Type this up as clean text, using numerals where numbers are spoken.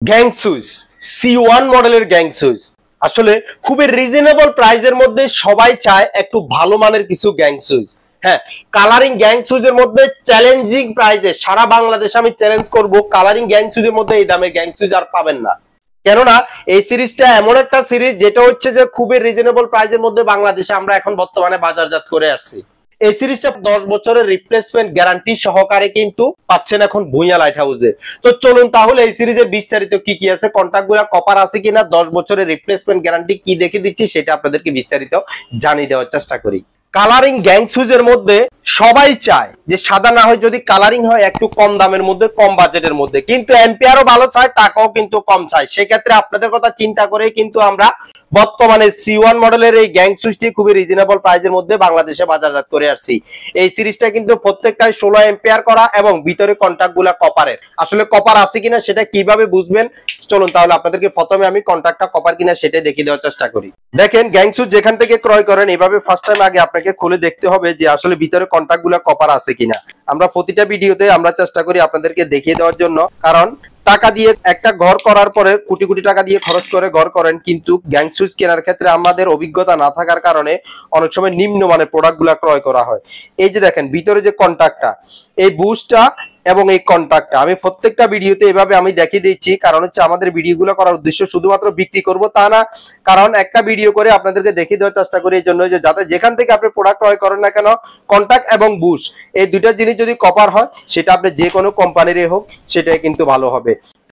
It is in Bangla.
গ্যাং সুইচ C1 মডেলের গ্যাং সুইচ আসলে খুবই রিজনেবল প্রাইসের মধ্যে সবাই চায় একটু ভালো মানের কিছু গ্যাং সুইচ। হ্যাঁ, কালারিং গ্যাং সুইচের মধ্যে চ্যালেঞ্জিং প্রাইসে সারা বাংলাদেশে আমি চ্যালেঞ্জ করব, কালারিং গ্যাং সুইচের মধ্যে এই দামে গ্যাং সুইচ আর পাবেন না। কেননা এই সিরিজটা এমন একটা সিরিজ যেটা হচ্ছে যে খুবই রিজনেবল প্রাইসের মধ্যে বাংলাদেশে আমরা এখন বর্তমানে বাজারজাত করে আসছি। এই সিরিজটা 10 বছরের রিপ্লেসমেন্ট গ্যারান্টি সহকারে কিন্তু পাচ্ছেন এখন ভুঁইয়া লাইট হাউসে। তো চলুন তাহলে এই সিরিজের বিস্তারিত কি কি আছে, কন্টাক্টগুলো কপার আছে কিনা, 10 বছরের রিপ্লেসমেন্ট গ্যারান্টি কি দেখে দিচ্ছি সেটা আপনাদেরকে বিস্তারিত জানিয়ে দেওয়ার চেষ্টা করি। কালারিং গ্যাং সুইচের মধ্যে সবাই চায় যে সাদা না হয়, যদি কালারিং হয় একটু কম দামের মধ্যে, কম বাজেটের মধ্যে, কিন্তু এম্পিয়ারও ভালো চায়, টাকাও কিন্তু কম চায়। সেক্ষেত্রে আপনাদের কথা চিন্তা করে কিন্তু আমরা বর্তমানে C1 মডেলের এই গ্যাং সুইচটি খুবই রিজনেবল প্রাইসের মধ্যে বাংলাদেশে বাজারজাত করে আসছি। এই সিরিজটা কিন্তু প্রত্যেকটাই 16 এম্পিয়ার করা এবং ভিতরে কন্টাক্টগুলা কপারের। আসলে কপার আছে কিনা সেটা কিভাবে বুঝবেন, চলুন তাহলে আপনাদেরকে প্রথমে আমি কন্টাক্টটা কপার কিনা সেটাই দেখিয়ে দেওয়ার চেষ্টা করি। দেখেন, গ্যাং সুইচ যেখান থেকে ক্রয় করেন এভাবে ফার্স্ট টাইম আগে আপনাকে খুলে দেখতে হবে যে আসলে ভিতরে কন্টাক্টগুলা কপার আছে কিনা। আমরা প্রতিটা ভিডিওতে আমরা চেষ্টা করি আপনাদেরকে দেখিয়ে দেওয়ার জন্য, কারণ টাকা দিয়ে একটা ঘর করার পরে কোটি কোটি টাকা দিয়ে খরচ করে ঘর করেন, কিন্তু গ্যাং সুইচ কেনার ক্ষেত্রে আমাদের অভিজ্ঞতা না থাকার কারণে অনেক সময় নিম্নমানের প্রোডাক্টগুলো ক্রয় করা হয়। এই যে দেখেন ভিতরে যে কন্টাক্টটা, এই বুস্টটা এবং এই কন্টাক্টটা আমি প্রত্যেকটা ভিডিওতে এভাবে আমি দেখিয়ে দিচ্ছি, কারণ হচ্ছে আমাদের ভিডিওগুলো করার উদ্দেশ্য শুধুমাত্র বিক্রি করব তা না, কারণ একটা ভিডিও করে আপনাদেরকে দেখিয়ে দেওয়ার চেষ্টা করি এই জন্য যে যাতে যেখান থেকে আপনি প্রোডাক্ট ক্রয় করেন না কেন, কন্টাক্ট এবং বুস্ট এই দুইটা জিনিস যদি কপার হয় সেটা আপনি যে কোনো কোম্পানিরই হোক সেটাই কিন্তু ভালো হবে।